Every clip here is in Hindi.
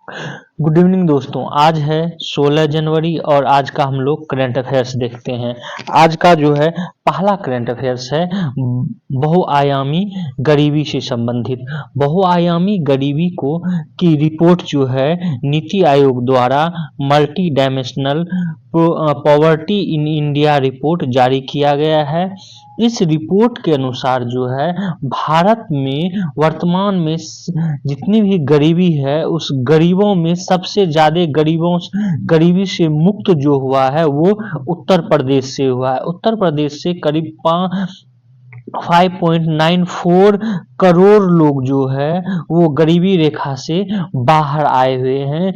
गुड इवनिंग दोस्तों। आज है 16 जनवरी और आज का हम लोग करंट अफेयर्स देखते हैं। आज का जो है पहला करंट अफेयर्स है बहुआयामी गरीबी से संबंधित। बहुआयामी गरीबी को की रिपोर्ट जो है नीति आयोग द्वारा multi dimensional poverty in India report जारी किया गया है। इस रिपोर्ट के अनुसार जो है भारत में वर्तमान में जितनी भी गरीबी है उस गरीबों में सबसे ज्यादा गरीबी से मुक्त जो हुआ है वो उत्तर प्रदेश से हुआ है। उत्तर प्रदेश से करीब 5.94 करोड़ लोग जो है वो गरीबी रेखा से बाहर आए हुए हैं।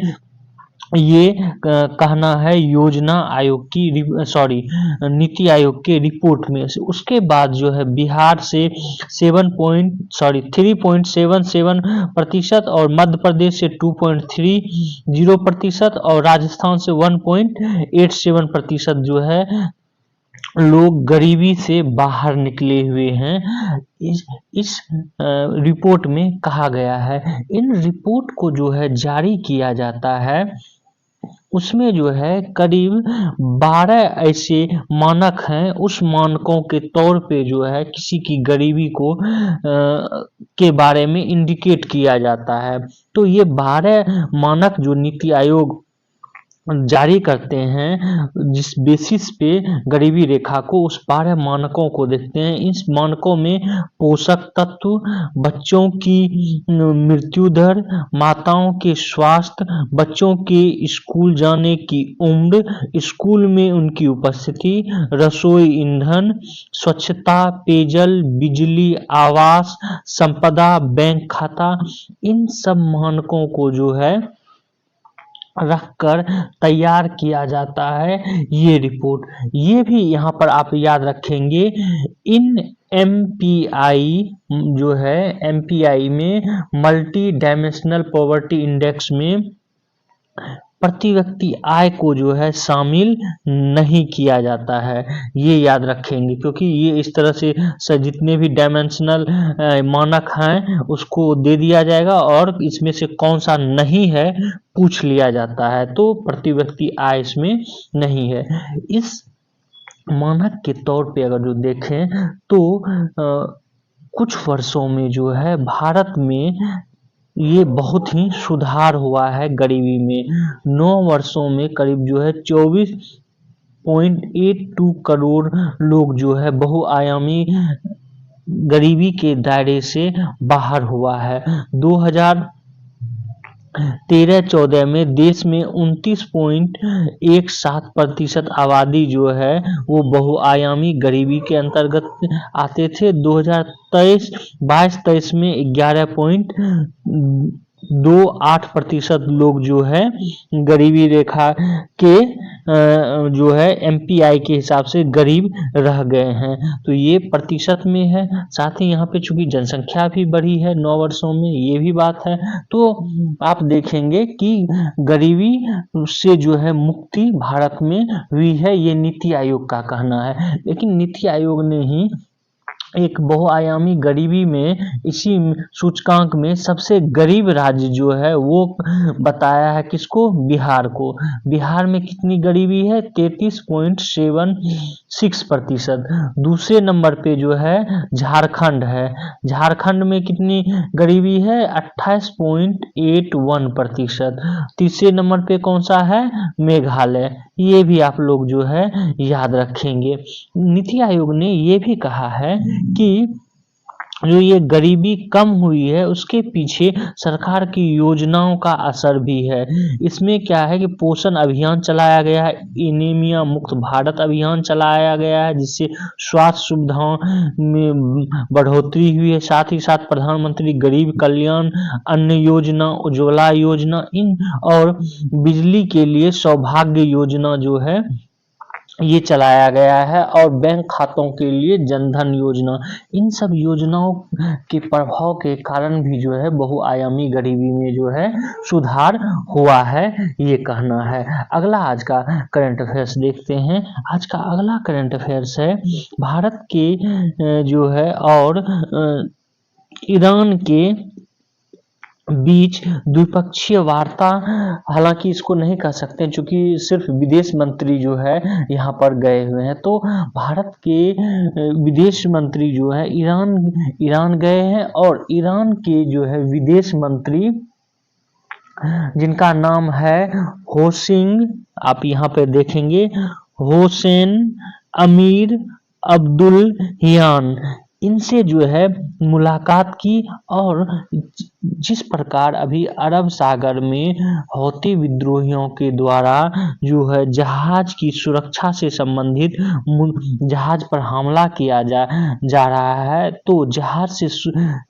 ये कहना है योजना आयोग की नीति आयोग के रिपोर्ट में से। उसके बाद जो है बिहार से 3.77% और मध्य प्रदेश से 2.30% और राजस्थान से 1.87% जो है लोग गरीबी से बाहर निकले हुए हैं। इस रिपोर्ट में कहा गया है। इन रिपोर्ट को जो है जारी किया जाता है उसमें जो है करीब 12 ऐसे मानक हैं। उस मानकों के तौर पे जो है किसी की गरीबी को के बारे में इंडिकेट किया जाता है। तो ये 12 मानक जो नीति आयोग जारी करते हैं जिस बेसिस पे गरीबी रेखा को, उस 12 मानकों को देखते हैं। इस मानकों में पोषक तत्व, बच्चों की मृत्यु दर, माताओं के स्वास्थ्य, बच्चों के स्कूल जाने की उम्र, स्कूल में उनकी उपस्थिति, रसोई ईंधन, स्वच्छता, पेयजल, बिजली, आवास, संपदा, बैंक खाता, इन सब मानकों को जो है रखकर तैयार किया जाता है ये रिपोर्ट। ये भी यहाँ पर आप याद रखेंगे, इन एमपीआई जो है एमपीआई में मल्टी डायमेंशनल पॉवर्टी इंडेक्स में प्रति व्यक्ति आय को जो है शामिल नहीं किया जाता है। ये याद रखेंगे क्योंकि ये इस तरह से जितने भी डायमेंशनल मानक हैं उसको दे दिया जाएगा और इसमें से कौन सा नहीं है पूछ लिया जाता है, तो प्रति व्यक्ति आय इसमें नहीं है। इस मानक के तौर पे अगर जो देखें तो कुछ वर्षों में जो है भारत में ये बहुत ही सुधार हुआ है गरीबी में। 9 वर्षों में करीब जो है 24.82 करोड़ लोग जो है बहुआयामी गरीबी के दायरे से बाहर हुआ है। 2013-14 में देश में 29.17% आबादी जो है वो बहुआयामी गरीबी के अंतर्गत आते थे। 2022-23 में 11.28% लोग जो है गरीबी रेखा के जो है एमपीआई के हिसाब से गरीब रह गए हैं। तो ये प्रतिशत में है। साथ ही यहाँ पे चूंकि जनसंख्या भी बढ़ी है 9 वर्षों में, ये भी बात है। तो आप देखेंगे कि गरीबी से जो है मुक्ति भारत में हुई है, ये नीति आयोग का कहना है। लेकिन नीति आयोग ने ही एक बहुआयामी गरीबी में इसी सूचकांक में सबसे गरीब राज्य जो है वो बताया है किसको? बिहार को। बिहार में कितनी गरीबी है? 33.76%। दूसरे नंबर पे जो है झारखंड है। झारखंड में कितनी गरीबी है? 28.81%। तीसरे नंबर पे कौन सा है? मेघालय। ये भी आप लोग जो है याद रखेंगे। नीति आयोग ने ये भी कहा है कि जो ये गरीबी कम हुई है उसके पीछे सरकार की योजनाओं का असर भी है। इसमें क्या है कि पोषण अभियान चलाया गया है, एनीमिया मुक्त भारत अभियान चलाया गया है जिससे स्वास्थ्य सुविधाओं में बढ़ोतरी हुई है। साथ ही साथ प्रधानमंत्री गरीब कल्याण अन्न योजना, उज्ज्वला योजना, इन और बिजली के लिए सौभाग्य योजना जो है ये चलाया गया है और बैंक खातों के लिए जनधन योजना। इन सब योजनाओं के प्रभाव के कारण भी जो है बहुआयामी गरीबी में जो है सुधार हुआ है, ये कहना है। अगला आज का करंट अफेयर्स देखते हैं। आज का अगला करंट अफेयर्स है भारत के जो है और ईरान के बीच द्विपक्षीय वार्ता, हालांकि इसको नहीं कह सकते क्योंकि सिर्फ विदेश मंत्री जो है यहाँ पर गए हुए हैं। तो भारत के विदेश मंत्री जो है ईरान गए हैं, और ईरान के जो है विदेश मंत्री जिनका नाम है होसिंग, आप यहाँ पे देखेंगे होसेन अमीर अब्दुल्लाहियान, इनसे जो है मुलाकात की। और जिस प्रकार अभी अरब सागर में हौती विद्रोहियों के द्वारा जो है जहाज की सुरक्षा से संबंधित जहाज पर हमला किया जा रहा है, तो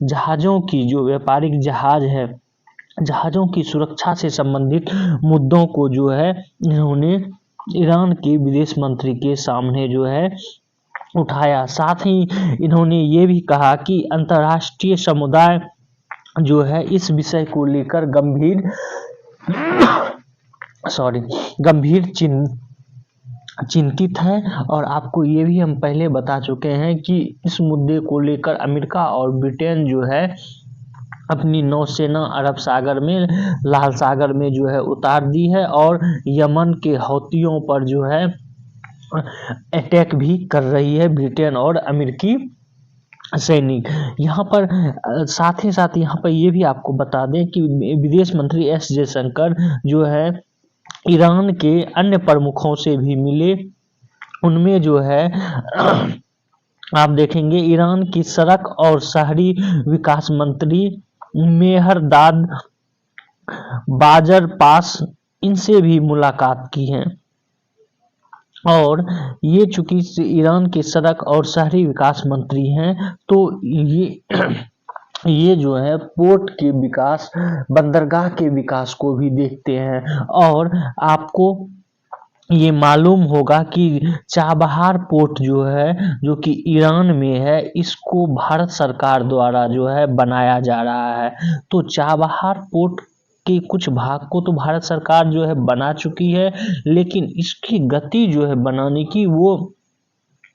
जहाजों की जो व्यापारिक जहाज है, जहाजों की सुरक्षा से संबंधित मुद्दों को जो है इन्होंने ईरान के विदेश मंत्री के सामने जो है उठाया। साथ ही इन्होंने ये भी कहा कि अंतर्राष्ट्रीय समुदाय जो है इस विषय को लेकर गंभीर चिंतित है। और आपको ये भी हम पहले बता चुके हैं कि इस मुद्दे को लेकर अमेरिका और ब्रिटेन जो है अपनी नौसेना अरब सागर में, लाल सागर में जो है उतार दी है, और यमन के हौतियों पर जो है अटैक भी कर रही है ब्रिटेन और अमेरिकी सैनिक। यहाँ पर साथ ही साथ यहाँ पर ये भी आपको बता दें कि विदेश मंत्री एस जयशंकर जो है ईरान के अन्य प्रमुखों से भी मिले। उनमें जो है आप देखेंगे ईरान की सड़क और शहरी विकास मंत्री मेहरदाद बाजरपास, इनसे भी मुलाकात की है। और ये चूंकि ईरान के सड़क और शहरी विकास मंत्री हैं, तो ये जो है पोर्ट के विकास, बंदरगाह के विकास को भी देखते हैं। और आपको ये मालूम होगा कि चाबहार पोर्ट जो है, जो कि ईरान में है, इसको भारत सरकार द्वारा जो है बनाया जा रहा है। तो चाबहार पोर्ट के कुछ भाग को तो भारत सरकार जो है बना चुकी है, लेकिन इसकी गति जो है बनाने की वो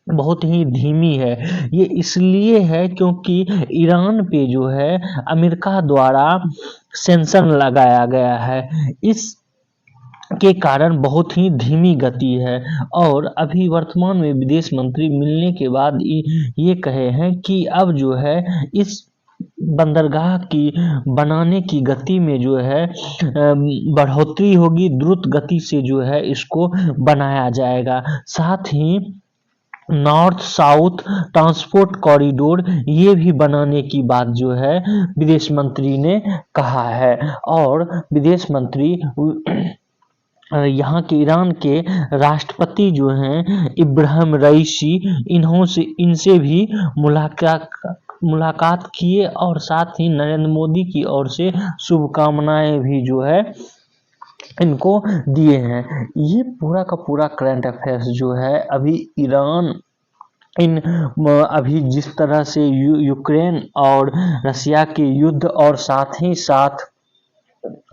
बहुत ही धीमी है। ये इसलिए है क्योंकि ईरान पे जो है अमेरिका द्वारा सैंक्शन लगाया गया है, इस के कारण बहुत ही धीमी गति है। और अभी वर्तमान में विदेश मंत्री मिलने के बाद ये कहे हैं कि अब जो है इस बंदरगाह की बनाने की गति में जो है बढ़ोतरी होगी, द्रुत गति से जो है इसको बनाया जाएगा। साथ ही नॉर्थ साउथ ट्रांसपोर्ट कॉरिडोर ये भी बनाने की बात जो है विदेश मंत्री ने कहा है। और विदेश मंत्री यहाँ के ईरान के राष्ट्रपति जो हैं इब्राहिम रईसी, इनसे भी मुलाकात किए, और साथ ही नरेंद्र मोदी की ओर से शुभकामनाएं भी जो है इनको दिए हैं। ये पूरा का पूरा करंट अफेयर्स जो है अभी ईरान अभी जिस तरह से यूक्रेन और रसिया के युद्ध, और साथ ही साथ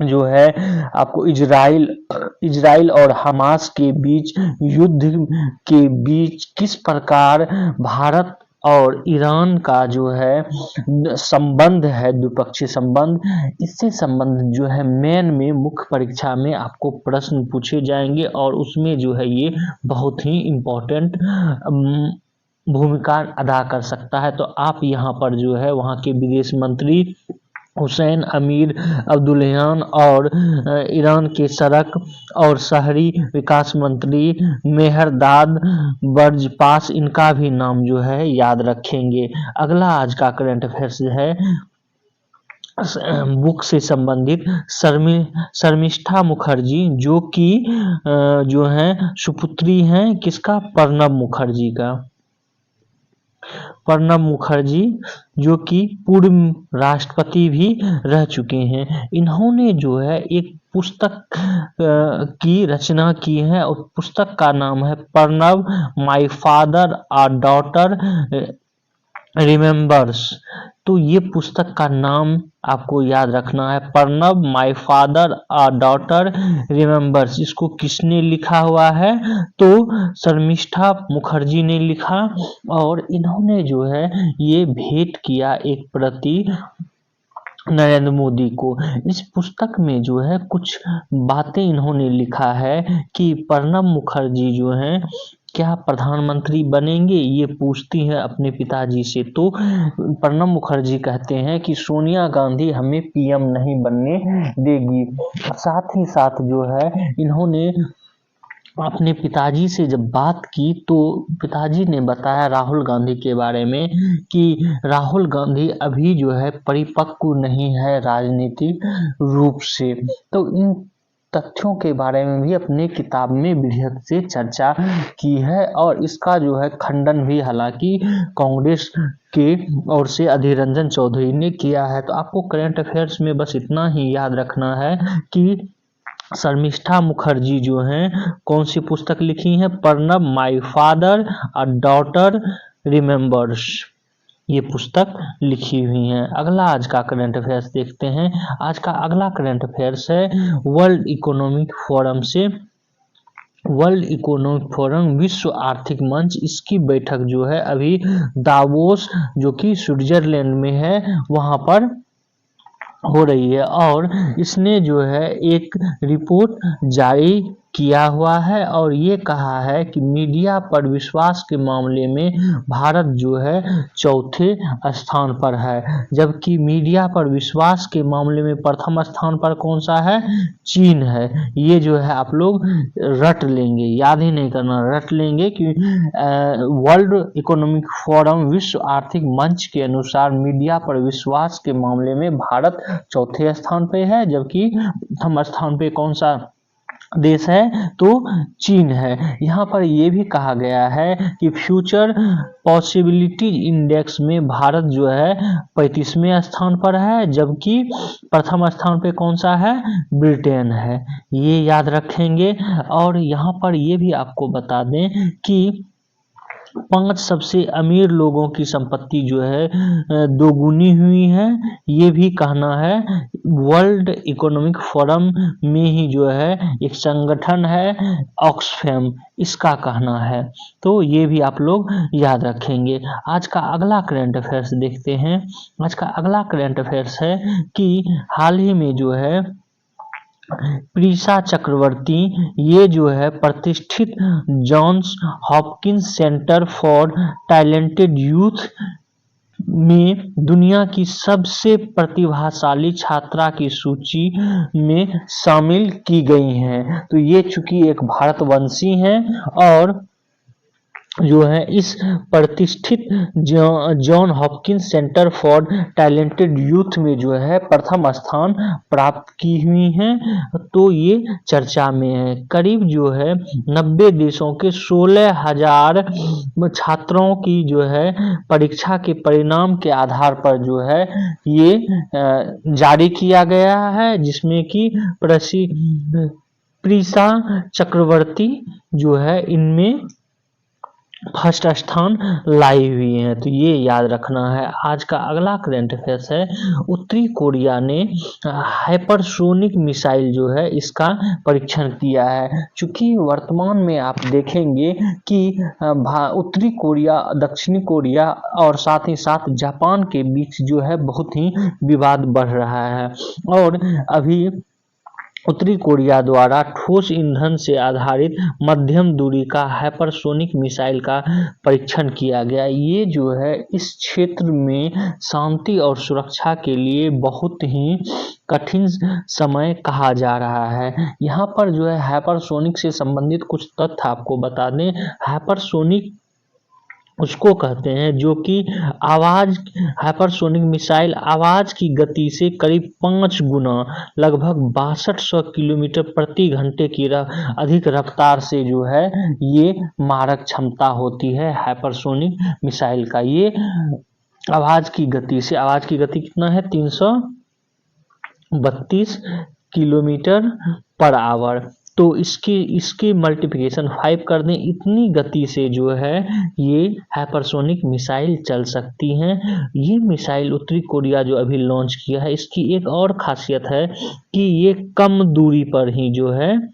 जो है आपको इजराइल और हमास के बीच युद्ध के बीच किस प्रकार भारत और ईरान का जो है संबंध है, द्विपक्षीय संबंध, इससे संबंधित जो है मेन में मुख्य परीक्षा में आपको प्रश्न पूछे जाएंगे, और उसमें जो है ये बहुत ही इम्पोर्टेंट भूमिका अदा कर सकता है। तो आप यहाँ पर जो है वहाँ के विदेश मंत्री हुसैन अमीर अब्दुल्लाहियान और ईरान के सड़क और शहरी विकास मंत्री मेहरदाद बाजरपास, इनका भी नाम जो है याद रखेंगे। अगला आज का करंट अफेयर्स है बुक से संबंधित शर्मिष्ठा मुखर्जी, जो कि जो है सुपुत्री हैं किसका, प्रणब मुखर्जी का। प्रणब मुखर्जी जो कि पूर्व राष्ट्रपति भी रह चुके हैं, इन्होंने जो है एक पुस्तक की रचना की है, और पुस्तक का नाम है Pranab my father a daughter remembers. तो ये पुस्तक का नाम आपको याद रखना है, Pranab my father a daughter remembers. इसको किसने लिखा हुआ है, तो शर्मिष्ठा मुखर्जी ने लिखा, और इन्होंने जो है ये भेंट किया एक प्रति नरेंद्र मोदी को। इस पुस्तक में जो है कुछ बातें इन्होंने लिखा है कि प्रणब मुखर्जी जो हैं क्या प्रधानमंत्री बनेंगे, ये पूछती हैं अपने पिताजी से। तो प्रणब मुखर्जी कहते हैं कि सोनिया गांधी हमें पीएम नहीं बनने देगी। साथ ही साथ जो है इन्होंने अपने पिताजी से जब बात की तो पिताजी ने बताया राहुल गांधी के बारे में कि राहुल गांधी अभी जो है परिपक्व नहीं है राजनीतिक रूप से। तो इन तथ्यों के बारे में भी अपने किताब में विधिवत से चर्चा की है और इसका जो है खंडन भी हालांकि कांग्रेस के ओर से अधीर रंजन चौधरी ने किया है। तो आपको करंट अफेयर्स में बस इतना ही याद रखना है कि शर्मिष्ठा मुखर्जी जो हैं कौन सी पुस्तक लिखी हैं, Pranab my father a daughter remembers, ये पुस्तक लिखी हुई हैं। अगला आज का करंट अफेयर्स देखते हैं। आज का अगला करंट अफेयर्स है वर्ल्ड इकोनॉमिक फोरम से। वर्ल्ड इकोनॉमिक फोरम विश्व आर्थिक मंच, इसकी बैठक जो है अभी दावोस जो कि स्विट्जरलैंड में है वहां पर हो रही है और इसने जो है एक रिपोर्ट जारी किया हुआ है और ये कहा है कि मीडिया पर विश्वास के मामले में भारत जो है चौथे स्थान पर है, जबकि मीडिया पर विश्वास के मामले में प्रथम स्थान पर कौन सा है, चीन है। ये जो है आप लोग रट लेंगे, याद ही नहीं करना, रट लेंगे कि वर्ल्ड इकोनॉमिक फोरम विश्व आर्थिक मंच के अनुसार मीडिया पर विश्वास के मामले में भारत चौथे स्थान पे है, जबकि प्रथम स्थान पे कौन सा देश है, तो चीन है। यहाँ पर यह भी कहा गया है कि फ्यूचर पॉसिबिलिटी इंडेक्स में भारत जो है 35वें स्थान पर है, जबकि प्रथम स्थान पे कौन सा है, ब्रिटेन है। ये याद रखेंगे। और यहाँ पर ये भी आपको बता दें कि 5 सबसे अमीर लोगों की संपत्ति जो है दोगुनी हुई है, ये भी कहना है। वर्ल्ड इकोनॉमिक फोरम में ही जो है एक संगठन है ऑक्सफैम, इसका कहना है। तो ये भी आप लोग याद रखेंगे। आज का अगला करंट अफेयर्स देखते हैं। आज का अगला करंट अफेयर्स है कि हाल ही में जो है प्रीशा चक्रवर्ती, ये जो है प्रतिष्ठित Johns Hopkins Center for Talented Youth में दुनिया की सबसे प्रतिभाशाली छात्रा की सूची में शामिल की गई हैं। तो ये चूंकि एक भारतवंशी हैं और जो है इस प्रतिष्ठित John Hopkins Center for Talented Youth में जो है प्रथम स्थान प्राप्त की हुई हैं। तो ये चर्चा में है। करीब जो है 90 देशों के 16,000 छात्रों की जो है परीक्षा के परिणाम के आधार पर जो है ये जारी किया गया है, जिसमें कि प्रीशा चक्रवर्ती जो है इनमें फर्स्ट स्थान लाई हुई है। तो ये याद रखना है। आज का अगला करंट अफेयर्स है उत्तरी कोरिया ने हाइपरसोनिक मिसाइल जो है इसका परीक्षण किया है। चूंकि वर्तमान में आप देखेंगे कि उत्तरी कोरिया, दक्षिणी कोरिया और साथ ही साथ जापान के बीच जो है बहुत ही विवाद बढ़ रहा है और अभी उत्तरी कोरिया द्वारा ठोस ईंधन से आधारित मध्यम दूरी का हाइपरसोनिक मिसाइल का परीक्षण किया गया। ये जो है इस क्षेत्र में शांति और सुरक्षा के लिए बहुत ही कठिन समय कहा जा रहा है। यहाँ पर जो है हाइपरसोनिक से संबंधित कुछ तथ्य आपको बता दें। हाइपरसोनिक उसको कहते हैं जो कि आवाज, हाइपरसोनिक मिसाइल आवाज की गति से करीब 5 गुना, लगभग 6200 किलोमीटर प्रति घंटे की अधिक रफ्तार से जो है ये मारक क्षमता होती है हाइपरसोनिक मिसाइल का। ये आवाज की गति से, आवाज की गति कितना है, 332 किलोमीटर पर आवर। तो इसकी मल्टीप्लिकेशन 5 कर दें, इतनी गति से जो है ये हाइपरसोनिक मिसाइल चल सकती हैं। ये मिसाइल उत्तरी कोरिया जो अभी लॉन्च किया है, इसकी एक और खासियत है कि ये कम दूरी पर ही जो है,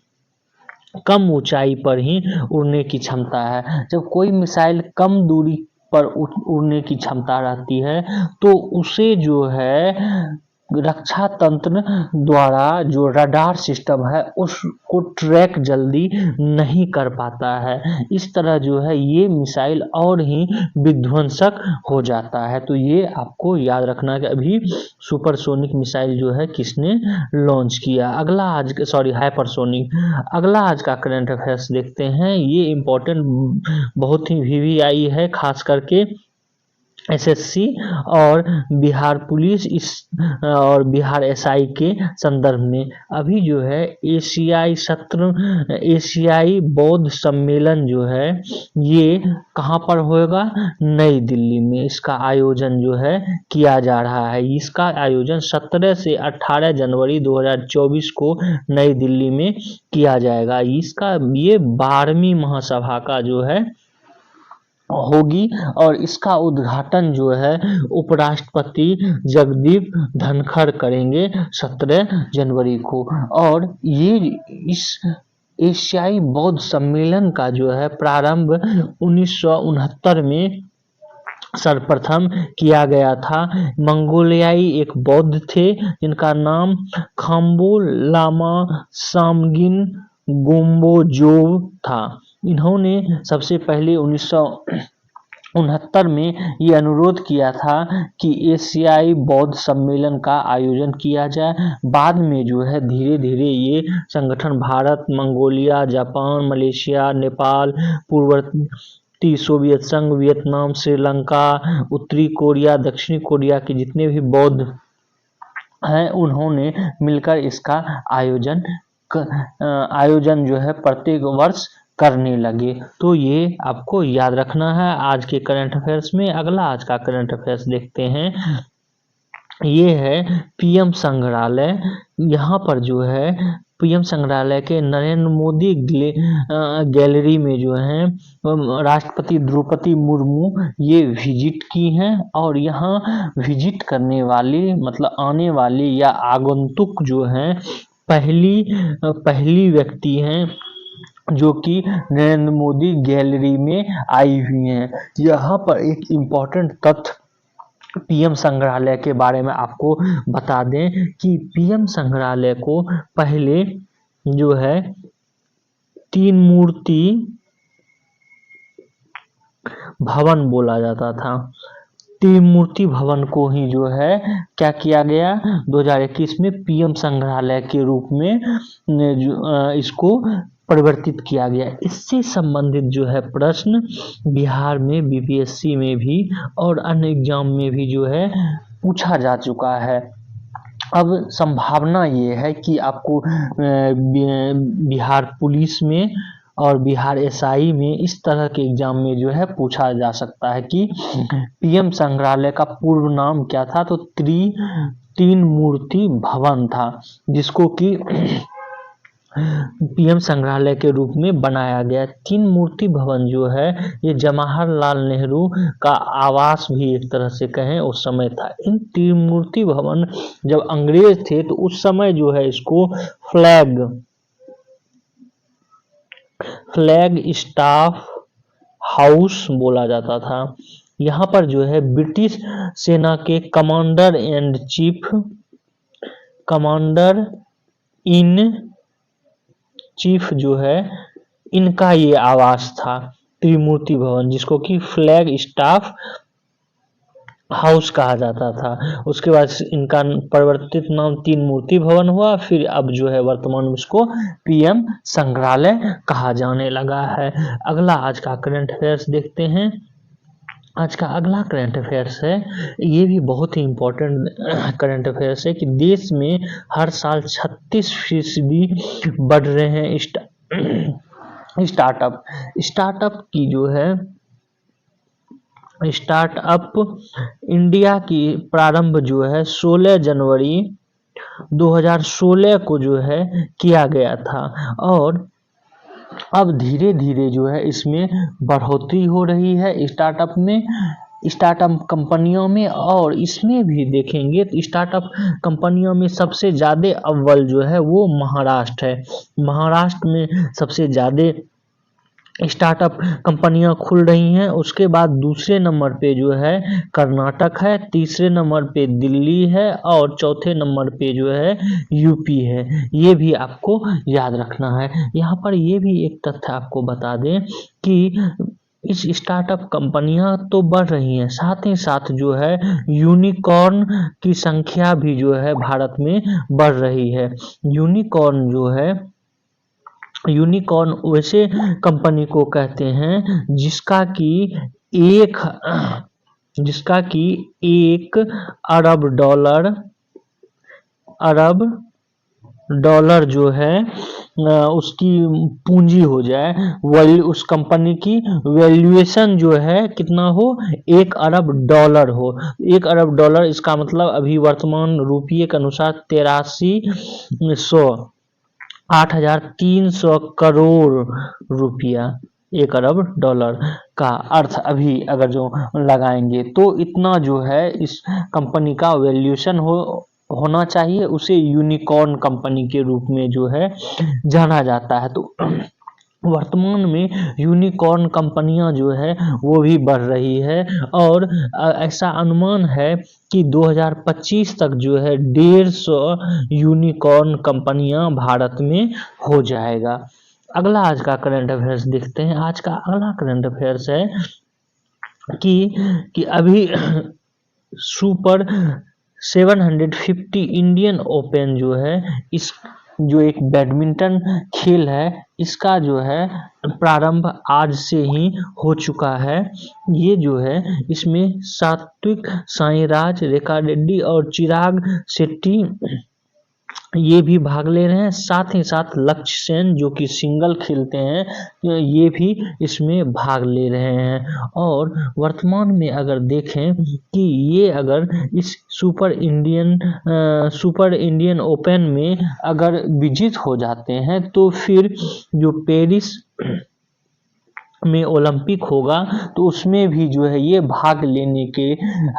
कम ऊंचाई पर ही उड़ने की क्षमता है। जब कोई मिसाइल कम दूरी पर उड़ने की क्षमता रहती है तो उसे जो है रक्षा तंत्र द्वारा जो रडार सिस्टम है उसको ट्रैक जल्दी नहीं कर पाता है। इस तरह जो है ये मिसाइल और ही विध्वंसक हो जाता है। तो ये आपको याद रखना कि अभी सुपरसोनिक मिसाइल जो है किसने लॉन्च किया। अगला हाइपरसोनिक। अगला आज का करंट अफेयर्स देखते हैं। ये इम्पोर्टेंट बहुत ही VVI है, खास करके SSC और बिहार पुलिस इस और बिहार SI के संदर्भ में। अभी जो है एशियाई बौद्ध सम्मेलन जो है ये कहाँ पर होगा? नई दिल्ली में इसका आयोजन जो है किया जा रहा है। इसका आयोजन 17 से 18 जनवरी 2024 को नई दिल्ली में किया जाएगा। इसका ये 12वीं महासभा का जो है होगी और इसका उद्घाटन जो है उपराष्ट्रपति जगदीप धनखड़ करेंगे 17 जनवरी को। और ये इस एशियाई बौद्ध सम्मेलन का जो है प्रारंभ 1969 में सर्वप्रथम किया गया था। मंगोलियाई एक बौद्ध थे जिनका नाम खाम्बो लामा सामगिन गोम्बोजोव था। इन्होंने सबसे पहले 1969 में ये अनुरोध किया था कि एशियाई बौद्ध सम्मेलन का आयोजन किया जाए। बाद में जो है धीरे धीरे ये संगठन Bharat, Mongolia, Japan, Malaysia, Nepal, पूर्ववर्ती सोवियत संघ, वियतनाम, श्रीलंका, उत्तरी कोरिया, दक्षिणी कोरिया के जितने भी बौद्ध हैं उन्होंने मिलकर इसका आयोजन जो है प्रत्येक वर्ष करने लगे। तो ये आपको याद रखना है आज के करंट अफेयर्स में। अगला आज का करंट अफेयर्स देखते हैं। ये है PM संग्रहालय। यहाँ पर जो है PM संग्रहालय के नरेंद्र मोदी गैलरी में जो है राष्ट्रपति द्रौपदी मुर्मू ये विजिट की हैं और यहाँ विजिट करने वाली मतलब आने वाली या आगंतुक जो हैं पहली व्यक्ति हैं जो कि नरेंद्र मोदी गैलरी में आई हुई हैं। यहाँ पर एक इम्पोर्टेंट तथ्य PM संग्रहालय के बारे में आपको बता दें कि PM संग्रहालय को पहले जो है 3 मूर्ति भवन बोला जाता था। 3 मूर्ति भवन को ही जो है क्या किया गया 2021 में PM संग्रहालय के रूप में इसको परिवर्तित किया गया। इससे संबंधित जो है प्रश्न बिहार में BPSC में भी और अन्य एग्जाम में भी जो है पूछा जा चुका है। अब संभावना ये है कि आपको बिहार पुलिस में और बिहार SI में इस तरह के एग्जाम में जो है पूछा जा सकता है कि PM संग्रहालय का पूर्व नाम क्या था। तो 3 मूर्ति भवन था जिसको कि PM संग्रहालय के रूप में बनाया गया। 3 मूर्ति भवन जो है ये जवाहरलाल नेहरू का आवास भी एक तरह से कहें उस समय था। इन 3 मूर्ति भवन जब अंग्रेज थे तो उस समय जो है इसको फ्लैग स्टाफ हाउस बोला जाता था। यहाँ पर जो है ब्रिटिश सेना के कमांडर इन चीफ जो है इनका ये आवास था त्रिमूर्ति भवन, जिसको कि फ्लैग स्टाफ हाउस कहा जाता था। उसके बाद इनका परिवर्तित नाम 3 मूर्ति भवन हुआ। फिर अब जो है वर्तमान में इसको PM संग्रहालय कहा जाने लगा है। अगला आज का करंट अफेयर्स देखते हैं। आज का अगला करंट अफेयर्स है, ये भी बहुत ही इम्पोर्टेंट करंट अफेयर्स है कि देश में हर साल 36% बढ़ रहे हैं स्टार्टअप की जो है स्टार्टअप इंडिया की प्रारंभ जो है 16 जनवरी 2016 को जो है किया गया था और अब धीरे धीरे जो है इसमें बढ़ोतरी हो रही है स्टार्टअप कंपनियों में। और इसमें भी देखेंगे तो स्टार्टअप कंपनियों में सबसे ज़्यादा अव्वल जो है वो महाराष्ट्र है। महाराष्ट्र में सबसे ज़्यादा स्टार्टअप कंपनियां खुल रही हैं। उसके बाद दूसरे नंबर पे जो है कर्नाटक है, तीसरे नंबर पे दिल्ली है और चौथे नंबर पे जो है यूपी है। ये भी आपको याद रखना है। यहाँ पर ये भी एक तथ्य आपको बता दें कि इस स्टार्टअप कंपनियां तो बढ़ रही हैं, साथ ही साथ जो है यूनिकॉर्न की संख्या भी जो है भारत में बढ़ रही है। यूनिकॉर्न जो है, यूनिकॉर्न वैसे कंपनी को कहते हैं एक जिसका कि 1 अरब डॉलर जो है उसकी पूंजी हो जाए, उस कंपनी की वैल्यूएशन जो है कितना हो, 1 अरब डॉलर हो। 1 अरब डॉलर, इसका मतलब अभी वर्तमान रुपये के अनुसार 8,300 करोड़ रुपया 1 अरब डॉलर का अर्थ अभी अगर जो लगाएंगे तो इतना जो है इस कंपनी का वैल्यूएशन होना चाहिए। उसे यूनिकॉर्न कंपनी के रूप में जो है जाना जाता है। तो वर्तमान में यूनिकॉर्न कंपनियां जो है वो भी बढ़ रही है और ऐसा अनुमान है कि 2025 तक जो है 150 यूनिकॉर्न कंपनियां भारत में हो जाएगा। अगला आज का करंट अफेयर्स देखते हैं। आज का अगला करंट अफेयर्स है कि अभी सुपर 750 इंडियन ओपन जो है, इस जो एक बैडमिंटन खेल है, इसका जो है प्रारंभ आज से ही हो चुका है। ये जो है इसमें सात्विक साईराज, रेखा रेड्डी और चिराग शेट्टी ये भी भाग ले रहे हैं। साथ ही साथ लक्ष्य सेन जो कि सिंगल खेलते हैं ये भी इसमें भाग ले रहे हैं। और वर्तमान में अगर देखें कि ये अगर इस सुपर इंडियन ओपन में अगर विजित हो जाते हैं तो फिर जो पेरिस में ओलंपिक होगा तो उसमें भी जो है ये भाग लेने के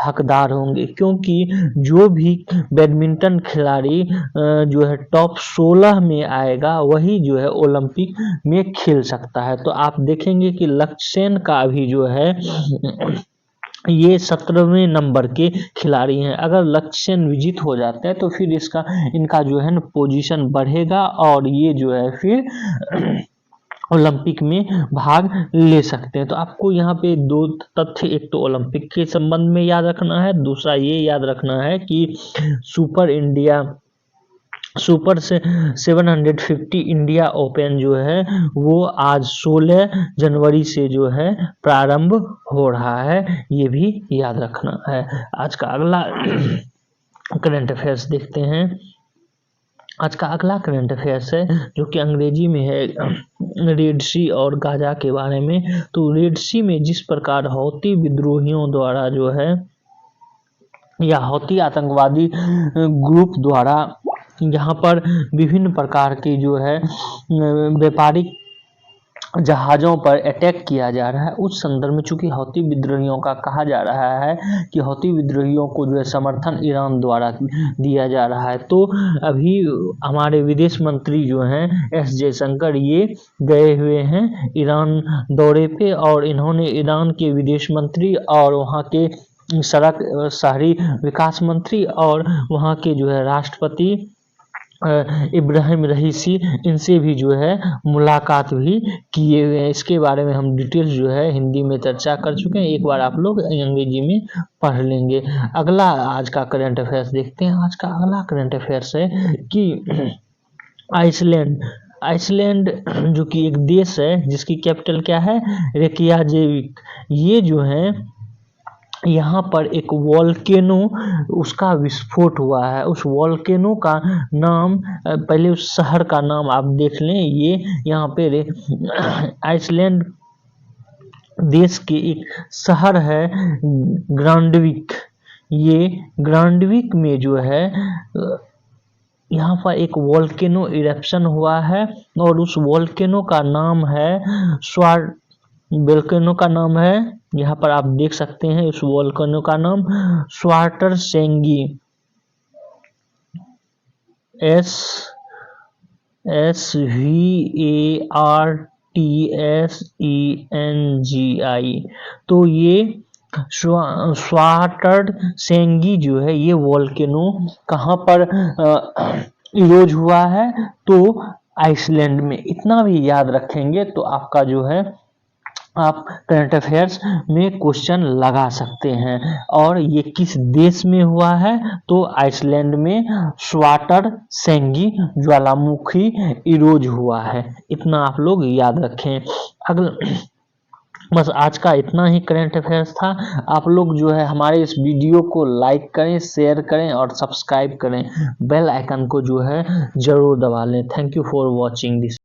हकदार होंगे, क्योंकि जो भी बैडमिंटन खिलाड़ी जो है टॉप 16 में आएगा वही जो है ओलंपिक में खेल सकता है। तो आप देखेंगे कि लक्ष्य सेन का भी जो है ये 17वें नंबर के खिलाड़ी हैं। अगर लक्ष्य सेन विजित हो जाते हैं तो फिर इनका जो है ना पोजीशन बढ़ेगा और ये जो है फिर ओलंपिक में भाग ले सकते हैं। तो आपको यहाँ पे दो तथ्य, एक तो ओलंपिक के संबंध में याद रखना है, दूसरा ये याद रखना है कि सुपर से 750 इंडिया ओपन जो है वो आज 16 जनवरी से जो है प्रारंभ हो रहा है, ये भी याद रखना है। आज का अगला करंट अफेयर्स देखते हैं। आज का अगला करंट अफेयर्स है जो कि अंग्रेजी में है, रेड सी और गाजा के बारे में। तो रेड सी में जिस प्रकार हौती विद्रोहियों द्वारा जो है या हौती आतंकवादी ग्रुप द्वारा यहाँ पर विभिन्न प्रकार की जो है व्यापारिक जहाज़ों पर अटैक किया जा रहा है, उस संदर्भ में चूंकि हौती विद्रोहियों का कहा जा रहा है कि हौती विद्रोहियों को जो है समर्थन ईरान द्वारा दिया जा रहा है। तो अभी हमारे विदेश मंत्री जो हैं एस जयशंकर ये गए हुए हैं ईरान दौरे पे और इन्होंने ईरान के विदेश मंत्री और वहाँ के सड़क शहरी विकास मंत्री और वहाँ के जो है राष्ट्रपति इब्राहिम रईसी, इनसे भी जो है मुलाकात भी किए हुए हैं। इसके बारे में हम डिटेल्स जो है हिंदी में चर्चा कर चुके हैं, एक बार आप लोग अंग्रेजी में पढ़ लेंगे। अगला आज का करंट अफेयर्स देखते हैं। आज का अगला करंट अफेयर्स है कि आइसलैंड जो कि एक देश है जिसकी कैपिटल क्या है, रेकियाजेविक, ये जो है यहाँ पर एक वॉल्केनो उसका विस्फोट हुआ है। उस वॉल्केनो का नाम, पहले उस शहर का नाम आप देख लें, ये यहाँ पे आइसलैंड देश के एक शहर है ग्रांडविक। ये ग्रांडविक में जो है यहाँ पर एक वॉल्केनो इरप्शन हुआ है और उस वॉल्केनो का नाम है वोल्केनो का नाम है, यहाँ पर आप देख सकते हैं उस वोल्केनो का नाम स्वार्टरसेंगी, SVARTERSENGI तो ये स्वाटरसेंगी जो है ये वोल्केनो कहाँ पर इरोज हुआ है, तो आइसलैंड में। इतना भी याद रखेंगे तो आपका जो है आप करंट अफेयर्स में क्वेश्चन लगा सकते हैं। और ये किस देश में हुआ है, तो आइसलैंड में स्वाटरसेंगी ज्वालामुखी इरोज हुआ है। इतना आप लोग याद रखें। अगला बस आज का इतना ही करंट अफेयर्स था। आप लोग जो है हमारे इस वीडियो को लाइक करें, शेयर करें और सब्सक्राइब करें। बेल आइकन को जो है जरूर दबा लें। Thank you for watching this.